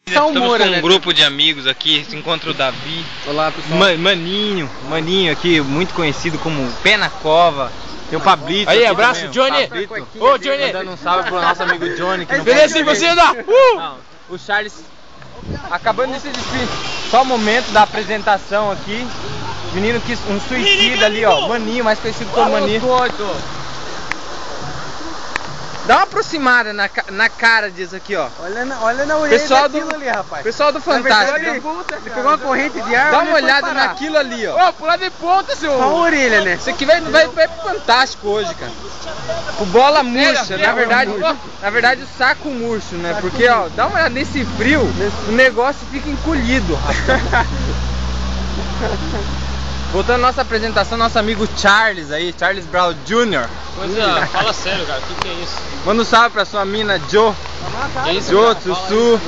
Estamos com um grupo de amigos aqui, se encontra o Davi. Olá, pessoal. Maninho aqui, muito conhecido como Pé na Cova. Tem o Pablito. Aí, abraço, Johnny. Ô, Johnny. Dando um salve pro nosso amigo Johnny. Que Beleza, você dá. Não, o Charles acabando de se despedir. Só o momento da apresentação aqui. Menino que um suicida ali, ó. Maninho, mais conhecido como Maninho. Dá uma aproximada na cara disso aqui, ó. Olha na orelha pessoal daquilo ali, rapaz. Pessoal do Fantástico. Ele pegou uma corrente de ar. Dá uma olhada naquilo ali, ó. Ô, pula de ponta, seu. Só a orelha, né? Isso aqui vai pro Fantástico hoje, cara. O bola murcha, na verdade o saco murcho, né? Porque, ó, dá uma olhada nesse frio, o negócio fica encolhido, rapaz. Voltando à nossa apresentação, nosso amigo Charles aí, Charles Brown Jr. Mas, fala sério, cara, o que é isso? Manda um salve pra sua mina Jo. Que isso, Jo, cara? Sussu.